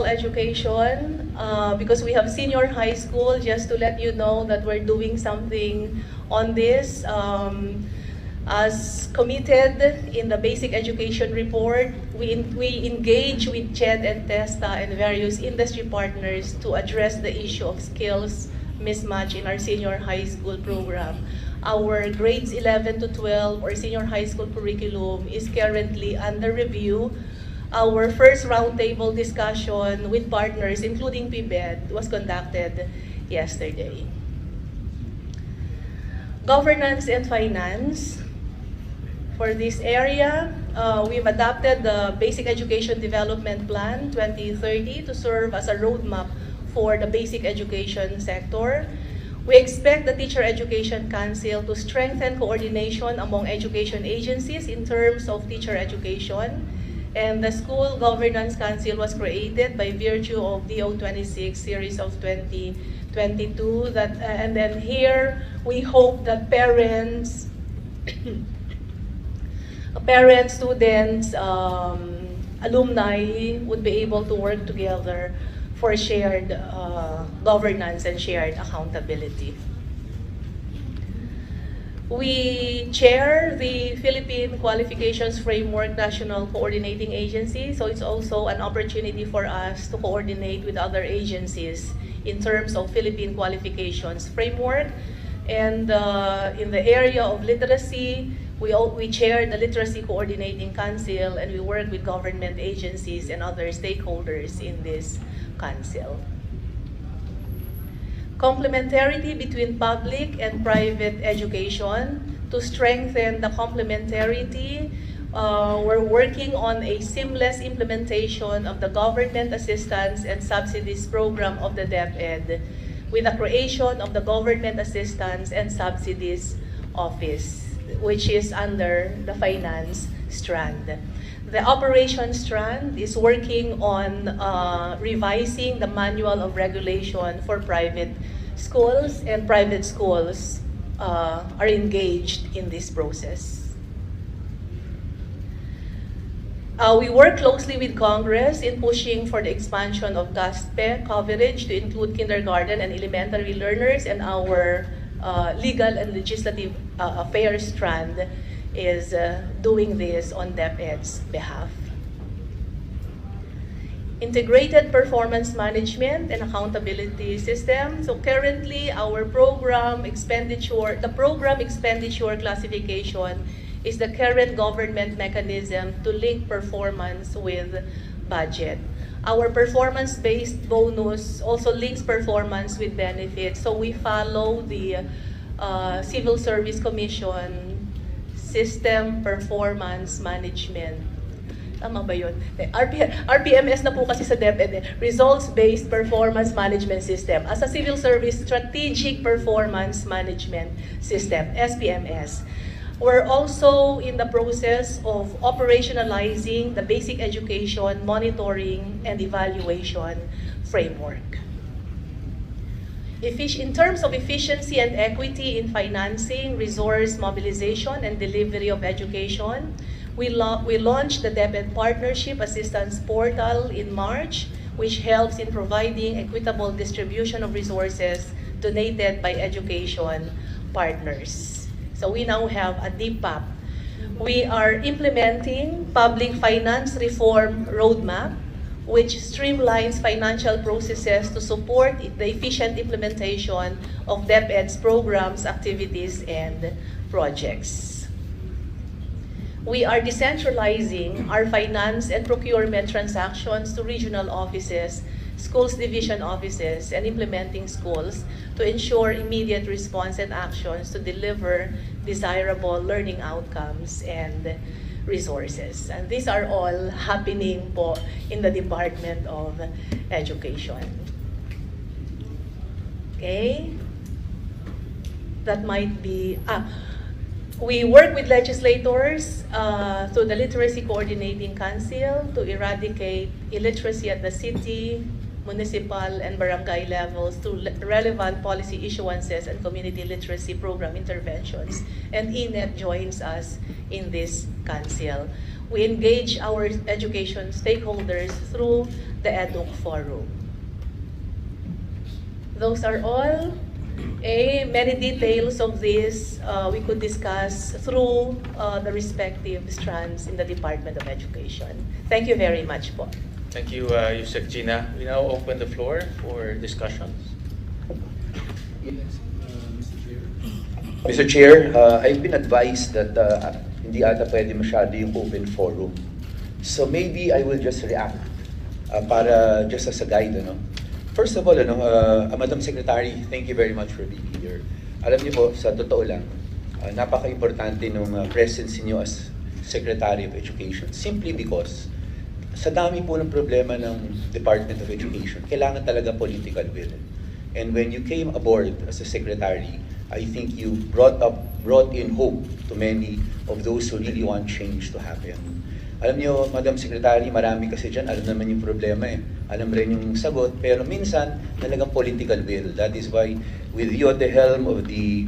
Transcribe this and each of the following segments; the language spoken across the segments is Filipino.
education because we have senior high school. Just to let you know that we're doing something on this. As committed in the basic education report, we engage with CHED and TESTA and various industry partners to address the issue of skills mismatch in our senior high school program. Our grades 11 to 12 or senior high school curriculum is currently under review. Our first roundtable discussion with partners, including PBED, was conducted yesterday. Governance and finance. For this area, we've adopted the Basic Education Development Plan 2030 to serve as a roadmap for the basic education sector. We expect the Teacher Education Council to strengthen coordination among education agencies in terms of teacher education. And the School Governance Council was created by virtue of DO 26 series of 2022. And then here, we hope that parents, students, alumni would be able to work together for shared governance and shared accountability. We chair the Philippine Qualifications Framework National Coordinating Agency, so it's also an opportunity for us to coordinate with other agencies in terms of Philippine Qualifications Framework. And in the area of literacy, we chair the Literacy Coordinating Council, and we work with government agencies and other stakeholders in this council. Complementarity between public and private education. To strengthen the complementarity, we're working on a seamless implementation of the Government Assistance and Subsidies Program of the DepEd with the creation of the Government Assistance and Subsidies Office, which is under the finance strand. The operations strand is working on revising the manual of regulation for private schools, and private schools are engaged in this process. We work closely with Congress in pushing for the expansion of GASPE coverage to include kindergarten and elementary learners, and our legal and legislative affairs strand is doing this on DepEd's behalf. Integrated performance management and accountability system. So currently, our the program expenditure classification is the current government mechanism to link performance with budget. Our performance-based bonus also links performance with benefits. So we follow the Civil Service Commission System Performance Management. Tama ba yun? RPMS na po kasi sa DepEd, Results-Based Performance Management System. As a Civil Service Strategic Performance Management System, SPMS. We're also in the process of operationalizing the basic education monitoring and evaluation framework. In terms of efficiency and equity in financing, resource mobilization, and delivery of education, we launched the DepEd Partnership Assistance Portal in March, which helps in providing equitable distribution of resources donated by education partners. So we now have a DPAP. We are implementing Public Finance Reform Roadmap, which streamlines financial processes to support the efficient implementation of DepEd's programs, activities, and projects. We are decentralizing our finance and procurement transactions to regional offices, schools division offices, and implementing schools to ensure immediate response and actions to deliver desirable learning outcomes and resources. And these are all happening po in the Department of Education. Okay? That might be... We work with legislators through the Literacy Coordinating Council to eradicate illiteracy at the city, municipal, and barangay levels through relevant policy issuances and community literacy program interventions. And INET joins us in this council. we engage our education stakeholders through the EDUC Forum. Those are all. Many details of this we could discuss through the respective strands in the Department of Education. Thank you very much po. Thank you, Yusek Gina. We now open the floor for discussions. Yes, Mr. Chair, I've been advised that hindi ata pwede masyado yung open forum. So maybe I will just react para just as a guide. Ano? First of all, Madam Secretary, thank you very much for being here. Alam niyo po, sa totoo lang, napaka-importante ng presence niyo as Secretary of Education. Simply because sa dami po ng problema ng Department of Education, kailangan talaga political will. And when you came aboard as a secretary, I think you brought in hope to many of those who really want change to happen. Alam niyo, Madam Secretary, marami kasi dyan, alam naman yung problema eh. Alam rin yung sagot, pero minsan, talagang political will. That is why, with you at the helm of the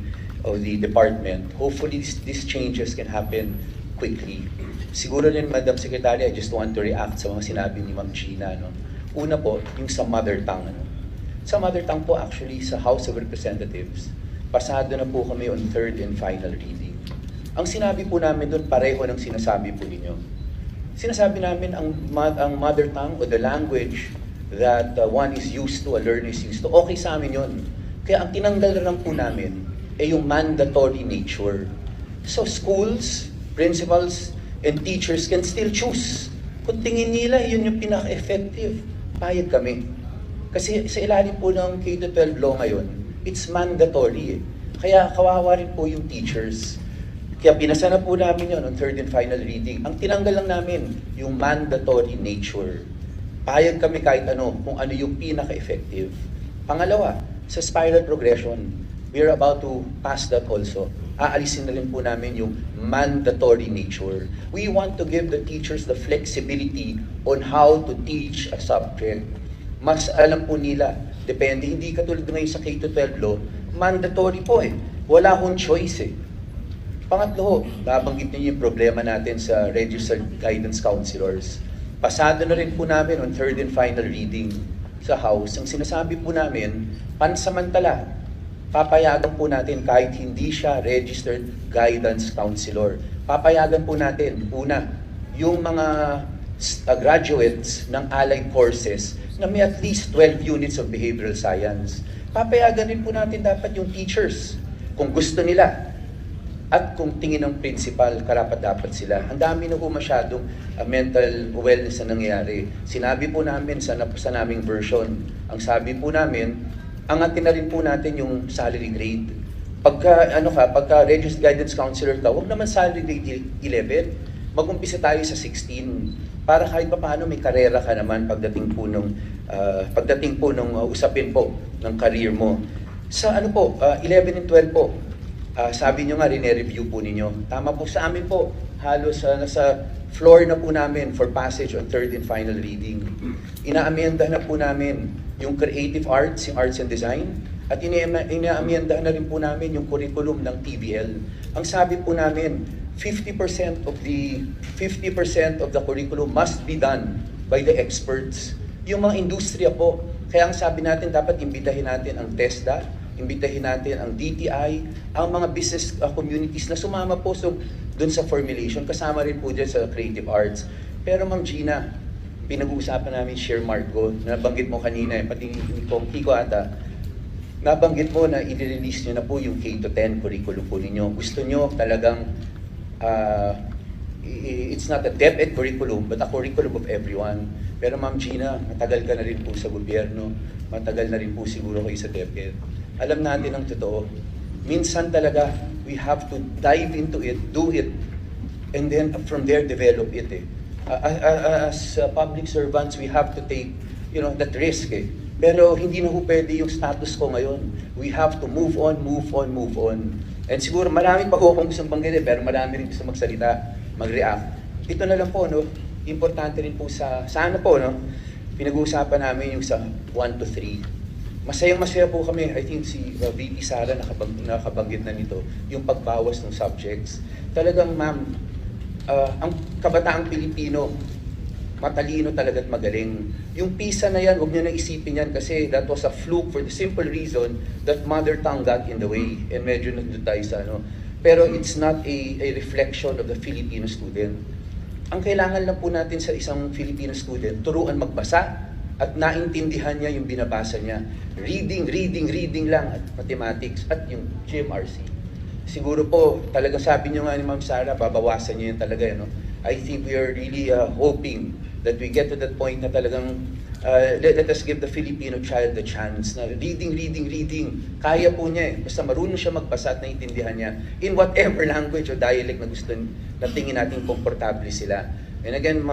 department, hopefully these changes can happen quickly. Siguro rin, Madam Secretary, I just want to react sa mga sinabi ni Ma'am Gina. No? Una po, yung sa mother tongue. Ano? Sa mother tongue po, actually, sa House of Representatives, pasado na po kami on third and final reading. Ang sinabi po namin doon, pareho ng sinasabi po ninyo. Sinasabi namin ang mother tongue o the language that one is used to, a learner is used to, okay sa amin yun. Kaya ang tinanggal lang po namin ay yung mandatory nature. So schools, principals, and teachers can still choose. Kung tingin nila yun yung pinaka-effective, payag kami. Kasi sa ilalim po ng K-12 law ngayon, it's mandatory eh. Kaya kawawa rin po yung teachers. Kaya pinasa na po namin yun on third and final reading. Ang tinanggal lang namin, yung mandatory nature. Payag kami kahit ano, kung ano yung pinaka-effective. Pangalawa, sa spiral progression, we're about to pass that also. Aalisin na rin po namin yung mandatory nature. We want to give the teachers the flexibility on how to teach a subject. Mas alam po nila, depende, hindi katulad ngayon sa K-12 law, mandatory po eh. Wala akong choice eh. Pangatlo, nabanggit niyo yung problema natin sa registered guidance counselors. Pasado na rin po namin on third and final reading sa House. Ang sinasabi po namin, pansamantala, papayagan po natin kahit hindi siya registered guidance counselor. Papayagan po natin, una, yung mga graduates ng allied courses na may at least 12 units of behavioral science. Papayagan rin po natin dapat yung teachers, kung gusto nila. At kung tingin ng principal, karapat-dapat sila. Ang dami na po masyadong mental wellness na nangyayari. Sinabi po namin sa naming version, ang sabi po namin, angatin na rin po natin yung salary grade. Pagka registered guidance counselor ka, huwag naman salary grade 11. Mag-umpisa tayo sa 16 para kahit pa paano may karera ka naman pagdating po nung usapin po ng career mo. Sa 11 and 12 po, sabi nyo nga, rine-review po ninyo. Tama po sa amin po, halos nasa floor na po namin for passage on third and final reading. Inaamyenda na po namin yung creative arts, yung arts and design, at inaamyenda na rin po namin yung curriculum ng TVL. Ang sabi po namin, 50% of the curriculum must be done by the experts. Yung mga industriya po, kaya ang sabi natin, dapat imbitahin natin ang TESDA, imbitahin natin ang DTI, ang mga business communities na sumama po doon sa formulation, kasama rin po dyan sa creative arts. Pero Ma'am Gina, pinag-uusapan namin share Marco, nabanggit mo kanina, pati ni Kiko ata, nabanggit mo na i-release nyo na po yung K-10 curriculum po ninyo. Gusto nyo talagang, it's not a DepEd curriculum, but a curriculum of everyone. Pero Ma'am Gina, matagal ka na rin po sa gobyerno, matagal na rin po siguro kayo sa DepEd. Alam natin ang totoo. Minsan talaga, we have to dive into it, do it, and then from there, develop it eh. As public servants, we have to take, that risk eh. Pero hindi na po pwede yung status ko ngayon. We have to move on. And siguro marami pa po akong gustong banggitin, pero marami rin gusto magsalita, mag-react. Ito na lang po, importante rin po sana po, pinag-uusapan namin yung sa 1 to 3. Masayang-masaya po kami, I think si VP Sara nakabanggit na nito, yung pagbawas ng subjects. Talagang ma'am, ang kabataang Pilipino, matalino talaga at magaling. Yung PISA na yan, huwag nyo na isipin yan kasi that was a fluke for the simple reason that mother tongue got in the way. And medyo nandun tayo sa ano. Pero it's not a reflection of the Filipino student. Ang kailangan lang po natin sa isang Filipino student, turuan magbasa at naintindihan niya yung binabasa niya. Reading lang at mathematics at yung GMRC. Siguro po, talagang sabi niyo nga ni Ma'am Sara, babawasan niyo yun talaga. No? I think we are really hoping that we get to that point na talagang let us give the Filipino child the chance na reading. Kaya po niya eh. Basta marunong siya magbasa at naiintindihan niya in whatever language o dialect na gusto na tingin natin komportable sila. And again,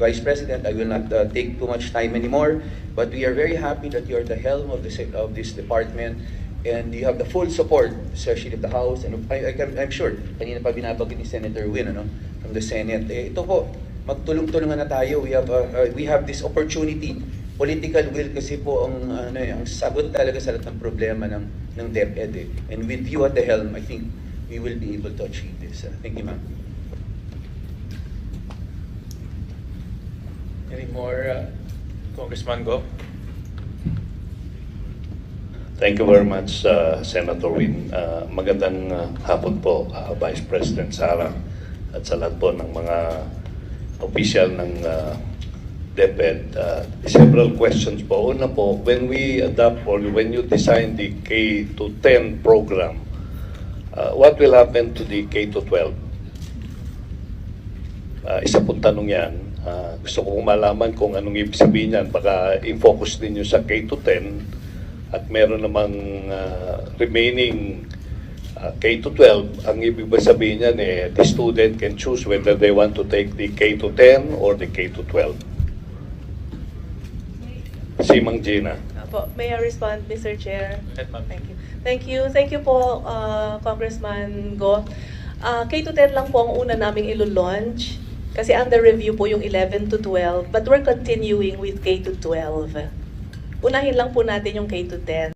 Vice President, I will not take too much time anymore, but we are very happy that you are the helm of this department and you have the full support, especially of the House, and I'm sure, kanina pa binabagit ni Senator Win, ano, from the Senate. Ito po, magtulong-tulungan na tayo. We have this opportunity. Political will kasi po ang sagot talaga sa lahat ng problema ng DepEd. And with you at the helm, I think we will be able to achieve this. Thank you, ma'am. Any more, Congressman Go? Thank you very much, Senator Win. Magandang hapon po, Vice President Sara, at sa lahat po ng mga opisyal ng DepEd. Several questions po. Una po, when we adopt or when you design the K-10 program, what will happen to the K-12? Isa pong tanong yan. Gusto ko malaman kung anong ibig sabihin yan. Baka i-focus ninyo sa K-10 at meron namang remaining K-12. Ang ibig ba sabihin yan the student can choose whether they want to take the K-10 or the K-12. Si Mang Gina. May I respond, Mr. Chair? Yes, ma'am. Thank you po, Congressman Go. K-10 lang po ang una naming ilo-launch. Kasi under review po yung 11 to 12, but we're continuing with K to 12. Unahin lang po natin yung K to 10.